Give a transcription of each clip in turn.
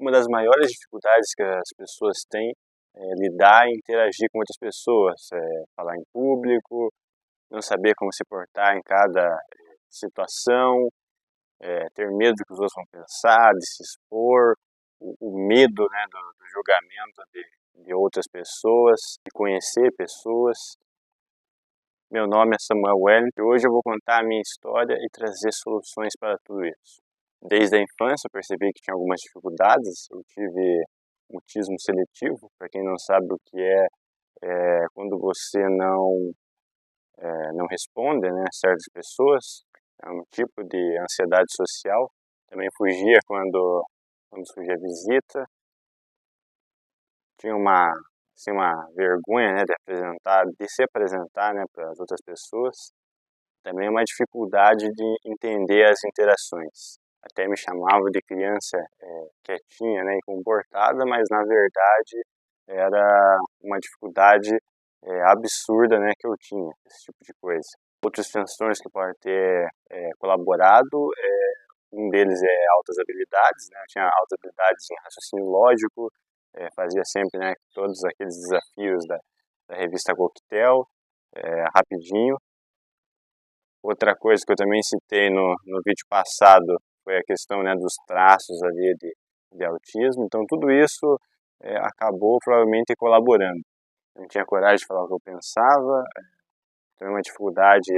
Uma das maiores dificuldades que as pessoas têm é lidar e interagir com outras pessoas, falar em público, não saber como se portar em cada situação, ter medo do que os outros vão pensar, de se expor, o medo, né, do julgamento de outras pessoas, de conhecer pessoas. Meu nome é Samuel Wellington e hoje eu vou contar a minha história e trazer soluções para tudo isso. Desde a infância eu percebi que tinha algumas dificuldades. Eu tive mutismo seletivo. Para quem não sabe o que é quando você não responde, né, certas pessoas. É um tipo de ansiedade social. Também fugia quando surgia visita. Tinha uma vergonha, né, de se apresentar, né, para as outras pessoas. Também uma dificuldade de entender as interações. Até me chamavam de criança quietinha, né, e comportada, mas na verdade era uma dificuldade absurda, né, que eu tinha, esse tipo de coisa. Outros transtornos que podem ter colaborado, um deles é altas habilidades, né, eu tinha altas habilidades em raciocínio lógico, fazia sempre, né, todos aqueles desafios da revista Coquetel, rapidinho. Outra coisa que eu também citei no vídeo passado foi a questão, né, dos traços ali de autismo. Então tudo isso acabou provavelmente colaborando. Eu não tinha coragem de falar o que eu pensava, também uma dificuldade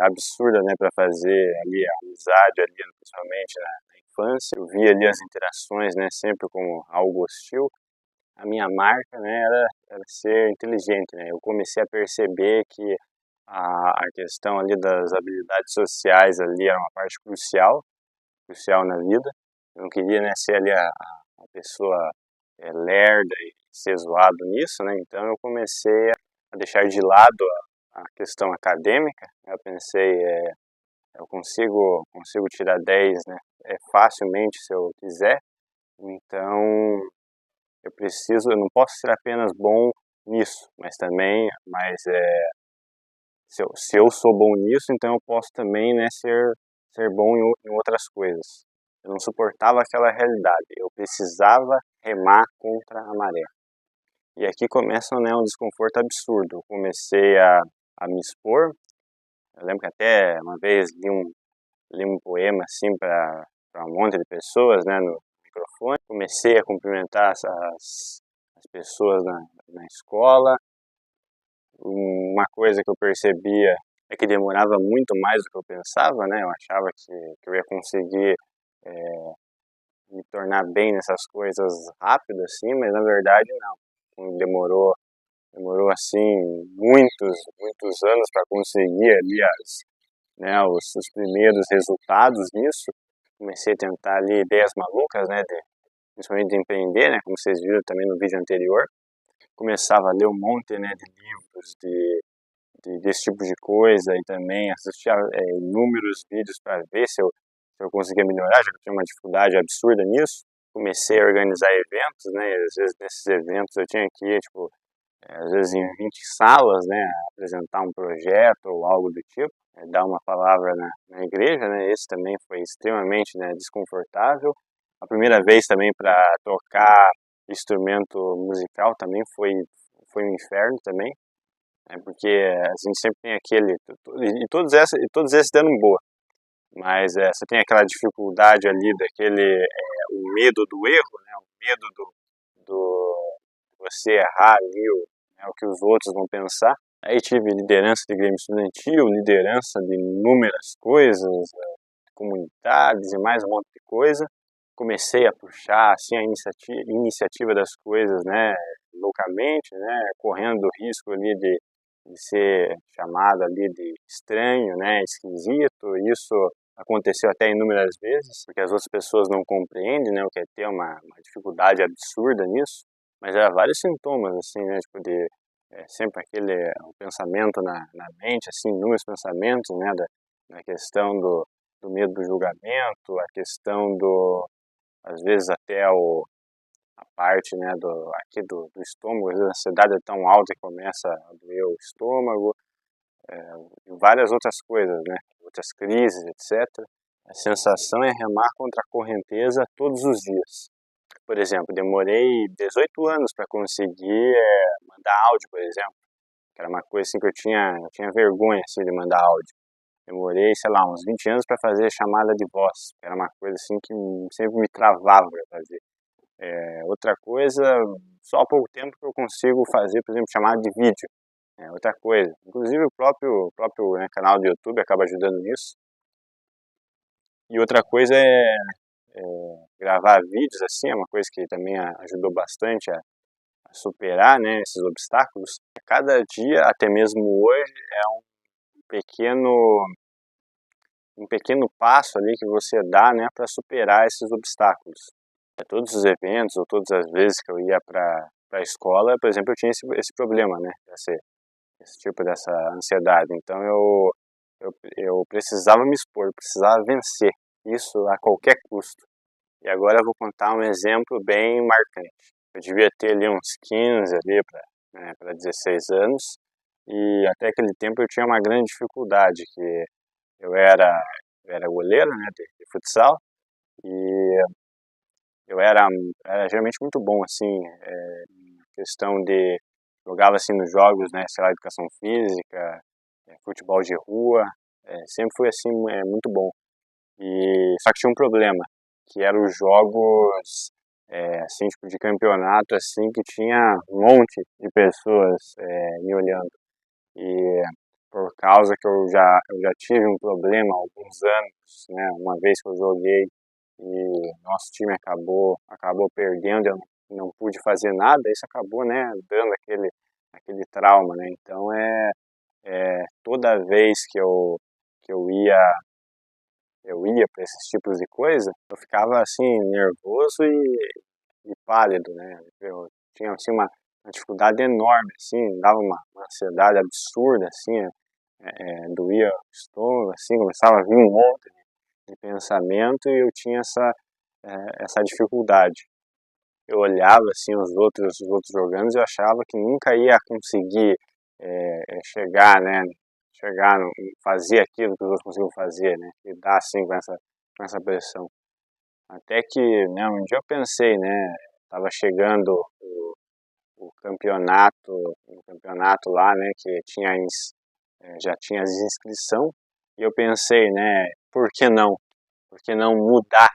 absurda, né, para fazer ali a amizade, ali, principalmente na infância. Eu via ali as interações, né, sempre como algo hostil. A minha marca, né, era ser inteligente, né. Eu comecei a perceber que a questão ali das habilidades sociais ali era uma parte crucial na vida. Eu não queria, né, ser ali a pessoa lerda e ser zoado nisso, né. Então eu comecei a deixar de lado a questão acadêmica. Eu pensei, eu consigo tirar 10, né, facilmente se eu quiser. Então eu não posso ser apenas bom nisso, mas se eu sou bom nisso, então eu posso também, né, ser bom em outras coisas. Eu não suportava aquela realidade, eu precisava remar contra a maré. E aqui começa, né, um desconforto absurdo. Eu comecei a me expor. Eu lembro que até uma vez li um poema assim para um monte de pessoas, né, no microfone. Comecei a cumprimentar as pessoas na escola. Uma coisa que eu percebia é que demorava muito mais do que eu pensava, né? Eu achava que eu ia conseguir me tornar bem nessas coisas rápido, assim, mas na verdade não. Demorou assim muitos anos para conseguir ali os primeiros resultados nisso. Comecei a tentar ali ideias malucas, né? Principalmente de empreender, né? Como vocês viram também no vídeo anterior. Começava a ler um monte, né, de livros desse tipo de coisa e também assistia inúmeros vídeos para ver se eu conseguia melhorar, já que eu tinha uma dificuldade absurda nisso. Comecei a organizar eventos, né, e às vezes nesses eventos eu tinha que ir, tipo, às vezes em 20 salas, né, apresentar um projeto ou algo do tipo, dar uma palavra na igreja, né, esse também foi extremamente, né, desconfortável. A primeira vez também para tocar instrumento musical também foi um inferno também, porque a gente sempre tem e todos esses dando boa, mas você tem aquela dificuldade ali o medo do erro, né, o medo do você errar ali, o que os outros vão pensar. Aí tive liderança de grêmio estudantil, liderança de inúmeras coisas, comunidades e mais um monte de coisa. Comecei a puxar assim a iniciativa das coisas, né, loucamente, né, correndo o risco ali de ser chamado ali de estranho, né, esquisito. Isso aconteceu até inúmeras vezes, porque as outras pessoas não compreendem, né, o que é ter uma dificuldade absurda nisso. Mas há vários sintomas, assim, né, tipo de sempre o pensamento na mente, assim, inúmeros pensamentos, né, da questão do medo do julgamento, a questão às vezes até a parte, né, do estômago. Às vezes a ansiedade é tão alta que começa a doer o estômago, e várias outras coisas, né, outras crises, etc. A sensação é remar contra a correnteza todos os dias. Por exemplo, demorei 18 anos para conseguir mandar áudio, por exemplo, que era uma coisa assim que eu tinha vergonha assim, de mandar áudio. Demorei, sei lá, uns 20 anos para fazer chamada de voz, que era uma coisa assim que sempre me travava para fazer. Outra coisa, só há pouco tempo que eu consigo fazer, por exemplo, chamada de vídeo. Outra coisa. Inclusive o próprio canal do YouTube acaba ajudando nisso. E outra coisa é gravar vídeos, assim, é uma coisa que também ajudou bastante a superar, né, esses obstáculos. Cada dia, até mesmo hoje, é pequeno, um pequeno passo ali que você dá, né, para superar esses obstáculos. Todos os eventos ou todas as vezes que eu ia para a escola, por exemplo, eu tinha esse problema, né, esse tipo dessa ansiedade. Então eu precisava me expor, eu precisava vencer isso a qualquer custo. E agora eu vou contar um exemplo bem marcante. Eu devia ter ali uns 15 ali para 16 anos, e até aquele tempo eu tinha uma grande dificuldade, que eu era goleiro, né, de futsal, e eu era geralmente muito bom, assim, questão de jogava assim nos jogos, né, sei lá, educação física, futebol de rua, sempre foi assim, muito bom. E só que tinha um problema, que eram os jogos assim, tipo de campeonato, assim, que tinha um monte de pessoas me olhando. E por causa que eu já tive um problema há alguns anos, né, uma vez que eu joguei e nosso time acabou perdendo, eu não pude fazer nada, isso acabou, né, dando aquele trauma, né. Então toda vez que eu ia para esses tipos de coisa, eu ficava assim nervoso e pálido, né. Eu tinha assim uma dificuldade enorme, assim, dava uma ansiedade absurda, assim, doía o estômago, assim, começava a vir um monte de pensamento e eu tinha essa dificuldade. Eu olhava assim os outros jogando e eu achava que nunca ia conseguir chegar, né, fazer aquilo que os outros conseguiam fazer, né, lidar assim com essa pressão. Até que, né, um dia eu pensei, né, estava chegando o campeonato lá, né, que já tinha as inscrição, e eu pensei, né, por que não? Por que não mudar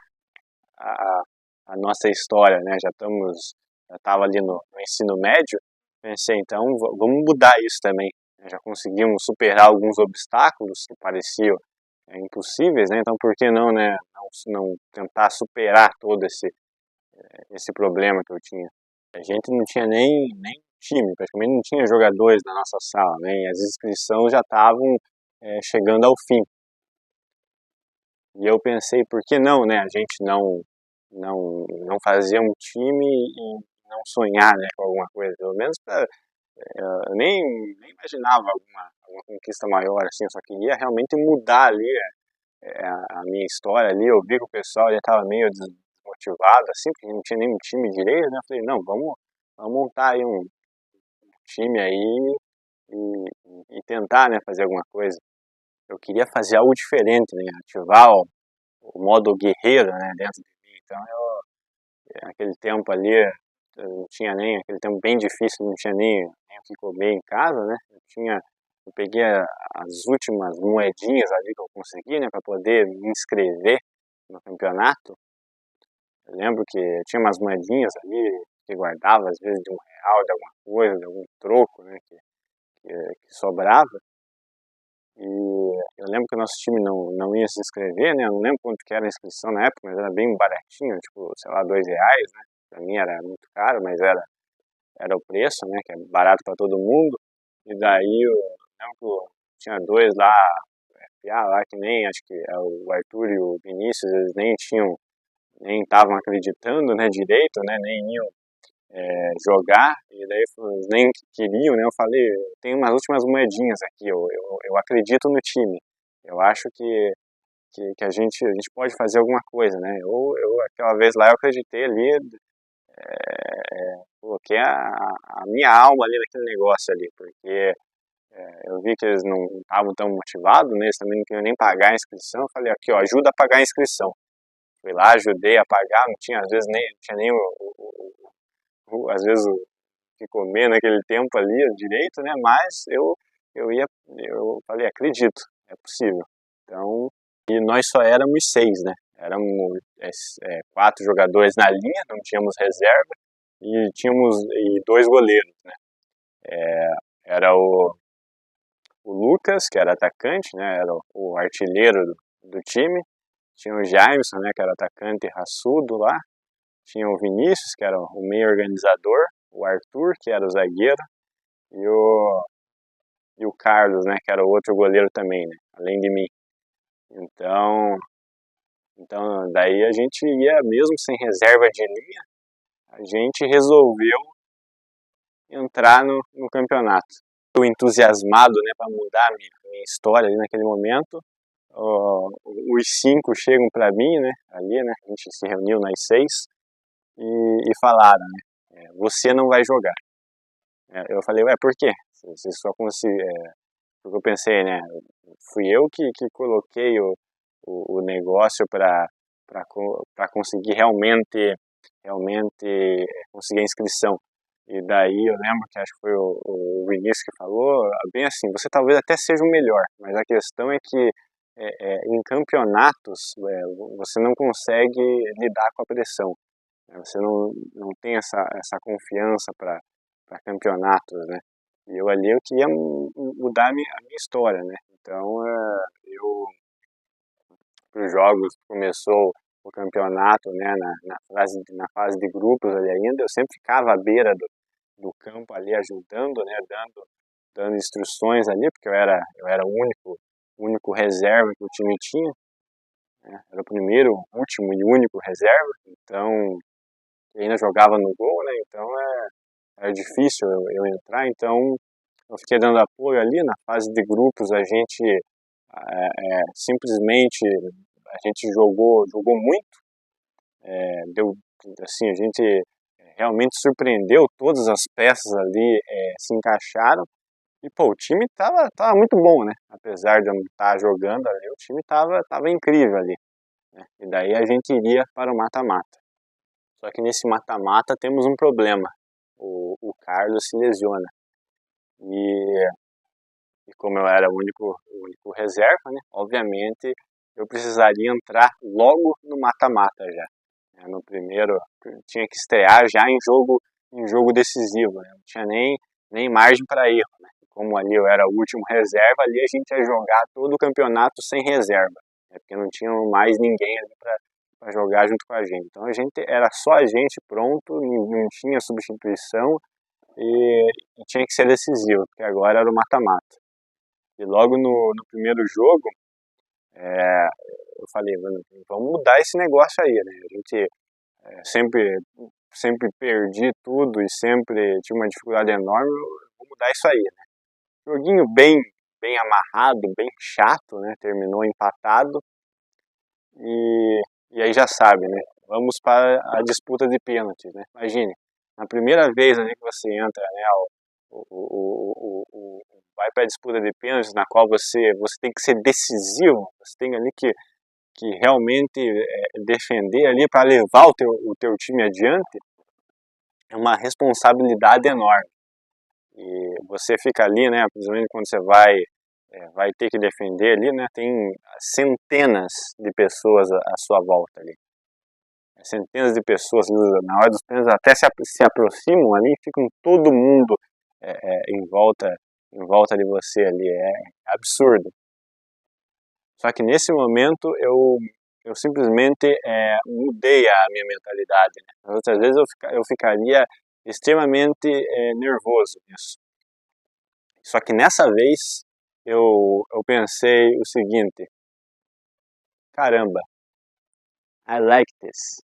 a, a nossa história, né? Já estava ali no ensino médio, pensei, então vamos mudar isso também. Já conseguimos superar alguns obstáculos que pareciam impossíveis, né? Então por que não, né? Não tentar superar todo esse problema que eu tinha. A gente não tinha nem time, praticamente não tinha jogadores na nossa sala, né? E as inscrições já estavam chegando ao fim. E eu pensei, por que não, né? A gente não fazer um time e não sonhar, né, com alguma coisa, pelo menos eu nem imaginava alguma conquista maior, assim, eu só queria realmente mudar ali a minha história ali. Eu vi que o pessoal já estava meio desmotivado, assim, porque não tinha nenhum time direito, né, eu falei, não, vamos montar aí um time aí e tentar, né, fazer alguma coisa. Eu queria fazer algo diferente, né, ativar o modo guerreiro, né, dentro de mim. Então naquele tempo ali, eu não tinha nem, aquele tempo bem difícil, não tinha nem o que comer em casa, né? Eu peguei as últimas moedinhas ali que eu consegui, né, para poder me inscrever no campeonato. Eu lembro que eu tinha umas moedinhas ali que guardava, às vezes de R$ 1, de alguma coisa, de algum troco, né, que sobrava. E eu lembro que o nosso time não ia se inscrever, né? Eu não lembro quanto que era a inscrição na época, mas era bem baratinho, tipo, sei lá, R$ 2, né? Pra mim era muito caro, mas era o preço, né? Que é barato para todo mundo. E daí eu lembro que tinha dois lá, lá que nem, acho que é o Arthur e o Vinícius, eles nem estavam acreditando, né, direito, né? Nem iam jogar, e daí eles nem queriam, né? Eu falei, tem umas últimas moedinhas aqui, eu acredito no time, eu acho que a gente pode fazer alguma coisa, né? Aquela vez lá eu acreditei ali, coloquei a minha alma ali naquele negócio ali, porque eu vi que eles não estavam tão motivados, né? Eles também não queriam nem pagar a inscrição. Eu falei, aqui ó, ajuda a pagar a inscrição. fui lá, ajudei a pagar, não tinha, às vezes nem, não tinha nem às vezes o que comer naquele tempo ali direito, né? Mas eu falei, acredito, é possível. Então, e nós só éramos 6, né? Éramos 4 jogadores na linha, não tínhamos reserva, e tínhamos 2 goleiros, né? Era o Lucas, que era atacante, né? Era o artilheiro do time. Tinha o Jameson, né? Que era atacante raçudo lá. Tinha o Vinícius, que era o meio organizador. O Arthur, que era o zagueiro. E o Carlos, né? Que era o outro goleiro também, né? Além de mim. Então daí a gente ia, mesmo sem reserva de linha, a gente resolveu entrar no campeonato. Eu entusiasmado, né, para mudar a minha história ali naquele momento. Os 5 chegam para mim, né, ali, né, a gente se reuniu nós 6 e falaram, né, você não vai jogar. Eu falei, ué, por quê? Você só consegue, porque eu pensei, né, fui eu que coloquei o negócio para conseguir realmente conseguir a inscrição. E daí eu lembro que acho que foi o Vinícius que falou, bem assim, você talvez até seja o melhor, mas a questão é que em campeonatos você não consegue lidar com a pressão, né? Você não tem essa confiança para campeonatos, né? E eu ali eu queria mudar a minha história, né? Então eu para os jogos começou o campeonato, né, na fase de grupos ali ainda, eu sempre ficava à beira do campo ali ajudando, né, dando instruções ali, porque eu era o único reserva que o time tinha, né, era o primeiro, último e único reserva, então eu ainda jogava no gol, né, então era difícil eu entrar, então eu fiquei dando apoio ali. Na fase de grupos a gente simplesmente a gente jogou muito, deu assim, a gente realmente surpreendeu, todas as peças ali se encaixaram e pô, o time tava muito bom, né? Apesar de eu não estar jogando ali, o time tava incrível ali, né? E daí a gente iria para o mata-mata. Só que nesse mata-mata temos um problema. O Carlos se lesiona. E como eu era o único reserva, né? Obviamente eu precisaria entrar logo no mata-mata já. No primeiro, tinha que estrear já em jogo decisivo, né? Não tinha nem margem para erro, né? Como ali eu era o último reserva, ali a gente ia jogar todo o campeonato sem reserva, né? Porque não tinha mais ninguém ali para jogar junto com a gente. Então era só a gente pronto, não tinha substituição e tinha que ser decisivo, porque agora era o mata-mata. E logo no primeiro jogo, eu falei, vamos mudar esse negócio aí, né? A gente sempre perdi tudo e sempre tive uma dificuldade enorme, vou mudar isso aí, né? Joguinho bem amarrado, bem chato, né? Terminou empatado e aí já sabe, né? Vamos para a disputa de pênaltis, né? Imagine, na primeira vez ali que você entra, né? Vai para a disputa de pênaltis na qual você tem que ser decisivo, você tem ali que realmente defender ali para levar o teu time adiante, é uma responsabilidade enorme. E você fica ali, né, principalmente quando você vai ter que defender ali, né, tem centenas de pessoas à sua volta ali. Centenas de pessoas na hora dos pênaltis até se aproximam ali, ficam todo mundo em volta de você ali, é absurdo. Só que nesse momento eu simplesmente mudei a minha mentalidade, né? As outras vezes eu ficaria extremamente nervoso nisso. Só que nessa vez eu pensei o seguinte, caramba, I like this.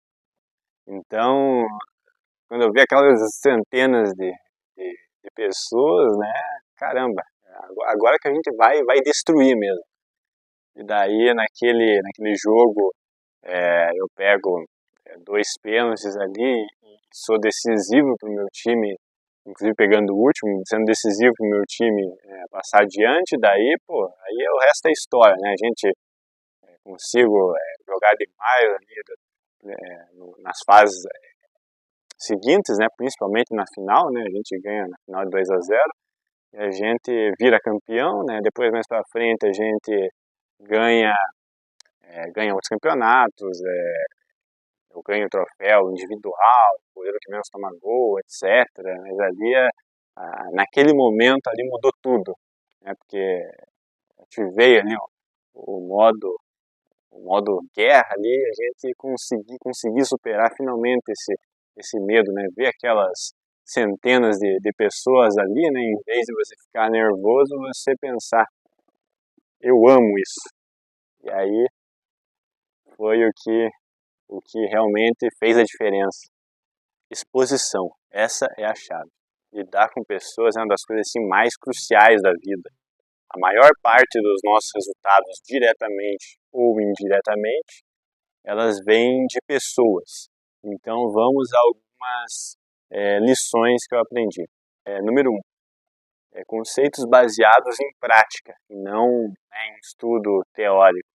Então, quando eu vi aquelas centenas de pessoas, né, caramba, agora que a gente vai destruir mesmo. E daí naquele jogo eu pego 2 pênaltis ali e sou decisivo para o meu time, inclusive pegando o último, sendo decisivo para o meu time passar adiante, daí, pô, aí o resto é história, né? A gente consigo jogar demais ali nas fases seguintes, né, principalmente na final, né, a gente ganha na final de 2-0, e a gente vira campeão, né, depois mais para frente a gente ganha outros campeonatos, eu ganho troféu individual, o goleiro que menos toma gol, etc. Mas ali, naquele momento ali mudou tudo, né, porque ativei ali o modo guerra ali, a gente conseguir superar finalmente esse medo, né? Ver aquelas centenas de pessoas ali, né? Em vez de você ficar nervoso, você pensar, eu amo isso. E aí foi o que realmente fez a diferença. Exposição, essa é a chave. Lidar com pessoas é uma das coisas assim, mais cruciais da vida. A maior parte dos nossos resultados, diretamente ou indiretamente, elas vêm de pessoas. Então vamos a algumas lições que eu aprendi. Número 1, conceitos baseados em prática, e não em estudo teórico,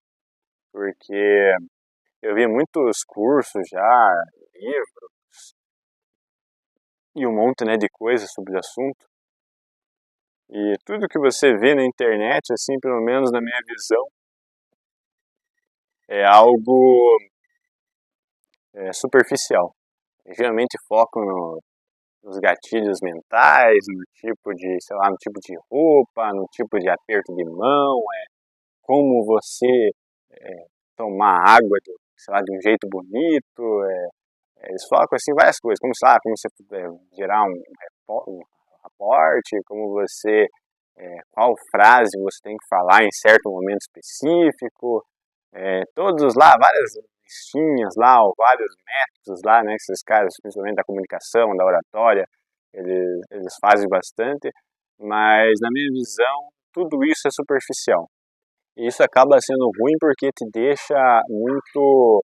porque eu vi muitos cursos já, livros e um monte, né, de coisas sobre o assunto. E tudo que você vê na internet, assim, pelo menos na minha visão, é algo superficial. Eu geralmente foco nos gatilhos mentais, no tipo de, sei lá, no tipo de roupa, no tipo de aperto de mão, como você tomar água, sei lá, de um jeito bonito. Eles focam assim várias coisas, como, sei lá, como você gerar um raporte, como você qual frase você tem que falar em certo momento específico, todos lá, várias listinhas lá, ou vários métodos lá, né, que esses caras, principalmente da comunicação, da oratória, eles fazem bastante, mas na minha visão, tudo isso é superficial. E isso acaba sendo ruim porque te deixa muito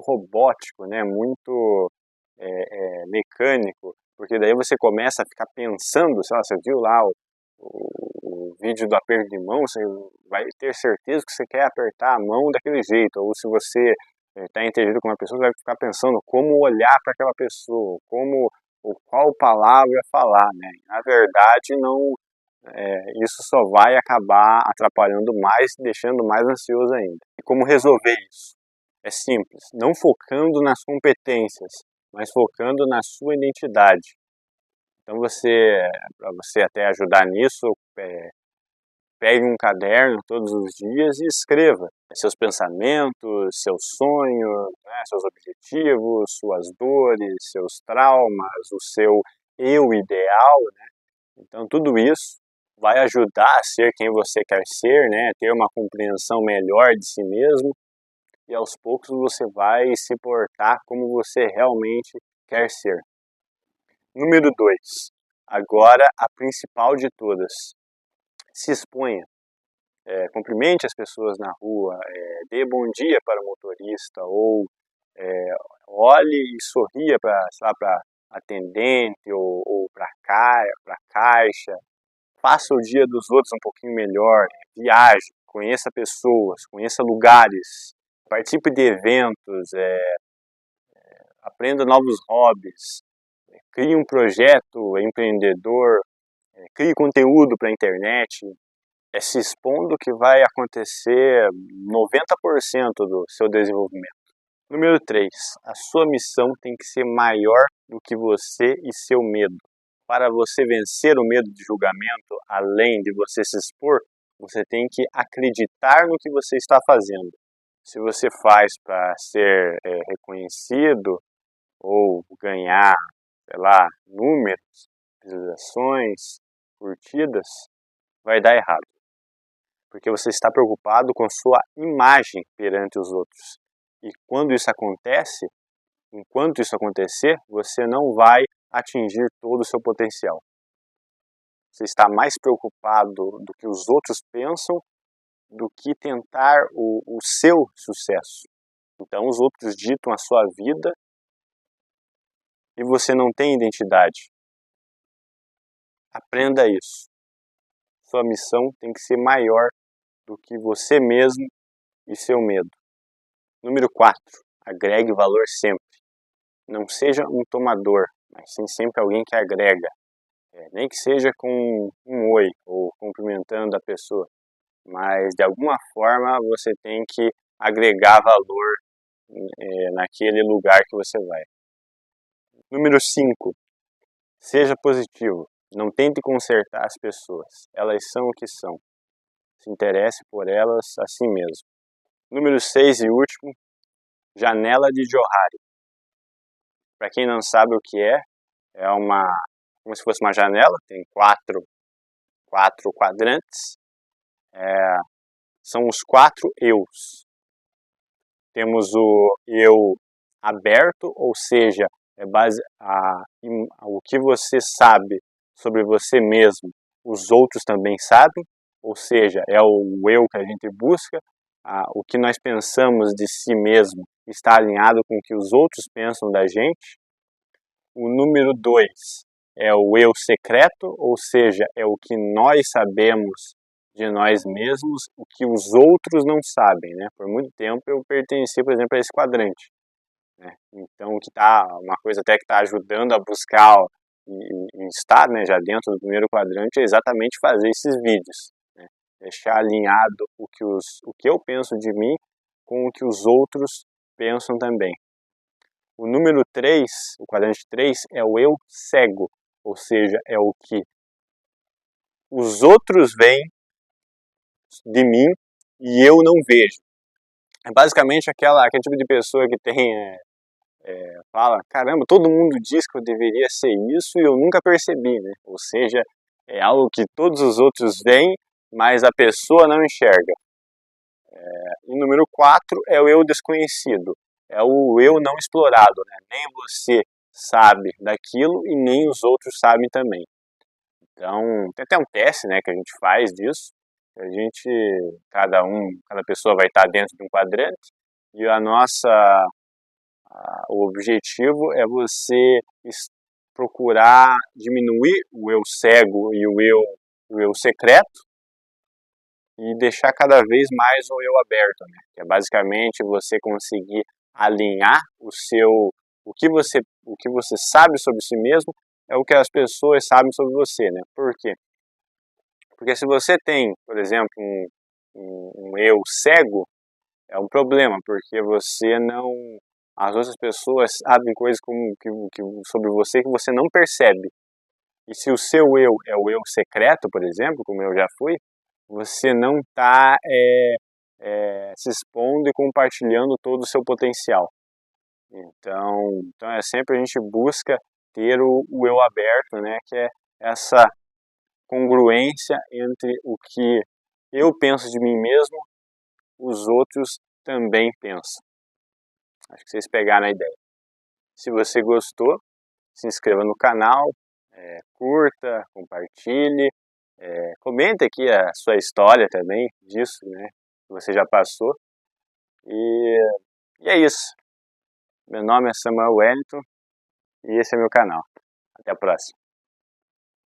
robótico, né, muito mecânico, porque daí você começa a ficar pensando, sei lá, você viu lá o vídeo do aperto de mão, você vai ter certeza que você quer apertar a mão daquele jeito, ou se você está entendido com uma pessoa, você vai ficar pensando como olhar para aquela pessoa, ou qual palavra falar, né? Na verdade, não, isso só vai acabar atrapalhando mais, deixando mais ansioso ainda. E como resolver isso? É simples, não focando nas competências, mas focando na sua identidade. Então para você até ajudar nisso, pegue um caderno todos os dias e escreva seus pensamentos, seus sonhos, né, seus objetivos, suas dores, seus traumas, o seu eu ideal, né? Então tudo isso vai ajudar a ser quem você quer ser, né? Ter uma compreensão melhor de si mesmo, e aos poucos você vai se portar como você realmente quer ser. Número 2. Agora a principal de todas. Se exponha. Cumprimente as pessoas na rua, dê bom dia para o motorista, ou olhe e sorria para atendente ou para caixa. Faça o dia dos outros um pouquinho melhor. Viaje, conheça pessoas, conheça lugares, participe de eventos, aprenda novos hobbies, crie um projeto empreendedor, crie conteúdo para a internet. É se expondo que vai acontecer 90% do seu desenvolvimento. Número 3. A sua missão tem que ser maior do que você e seu medo. Para você vencer o medo de julgamento, além de você se expor, você tem que acreditar no que você está fazendo. Se você faz para ser reconhecido ou ganhar, sei lá, números, visualizações, curtidas, vai dar errado. Porque você está preocupado com sua imagem perante os outros. E quando isso acontece, enquanto isso acontecer, você não vai atingir todo o seu potencial. Você está mais preocupado do que os outros pensam do que tentar o seu sucesso. Então os outros ditam a sua vida e você não tem identidade. Aprenda isso. Sua missão tem que ser maior do que você mesmo e seu medo. Número 4. agregue valor sempre. Não seja um tomador, mas sim sempre alguém que agrega. Nem que seja com um oi ou cumprimentando a pessoa, mas de alguma forma você tem que agregar valor naquele lugar que você vai. Número 5. Seja positivo. Não tente consertar as pessoas. Elas são o que são. Se interesse por elas assim mesmo. Número 6 e último. Janela de Johari. Para quem não sabe o que é como se fosse uma janela. Tem quatro quadrantes. São os 4 eus. Temos o eu aberto, ou seja, o que você sabe sobre você mesmo, os outros também sabem, ou seja, é o eu que a gente busca, o que nós pensamos de si mesmo está alinhado com o que os outros pensam da gente. O número 2 é o eu secreto, ou seja, é o que nós sabemos de nós mesmos, o que os outros não sabem, né? Por muito tempo eu pertenci, por exemplo, a esse quadrante, né? Então, uma coisa até que está ajudando a buscar e estar, né, já dentro do primeiro quadrante é exatamente fazer esses vídeos, né? Deixar alinhado o que eu penso de mim com o que os outros pensam também. O número 3, o quadrante 3, é o eu cego, ou seja, é o que os outros veem de mim e eu não vejo. É basicamente aquele tipo de pessoa que fala, caramba, todo mundo diz que eu deveria ser isso e eu nunca percebi, né? Ou seja, é algo que todos os outros veem, mas a pessoa não enxerga. E número 4 é o eu desconhecido, é o eu não explorado, né? Nem você sabe daquilo e nem os outros sabem também. Então, tem até um teste, né, que a gente faz disso. Cada pessoa vai estar dentro de um quadrante e o objetivo é você procurar diminuir o eu cego e o eu secreto e deixar cada vez mais o eu aberto, né? Que é basicamente você conseguir alinhar o que você sabe sobre si mesmo é o que as pessoas sabem sobre você, né? Por quê? Porque se você tem, por exemplo, um eu cego, é um problema, porque as outras pessoas sabem coisas sobre você que você não percebe. E se o seu eu é o eu secreto, por exemplo, como eu já fui, você não está se expondo e compartilhando todo o seu potencial. Então sempre a gente busca ter o eu aberto, né, que é essa congruência entre o que eu penso de mim mesmo, os outros também pensam. Acho que vocês pegaram a ideia. Se você gostou, se inscreva no canal, curta, compartilhe, comente aqui a sua história também disso, né, que você já passou. E é isso. Meu nome é Samuel Wellington e esse é meu canal. Até a próxima.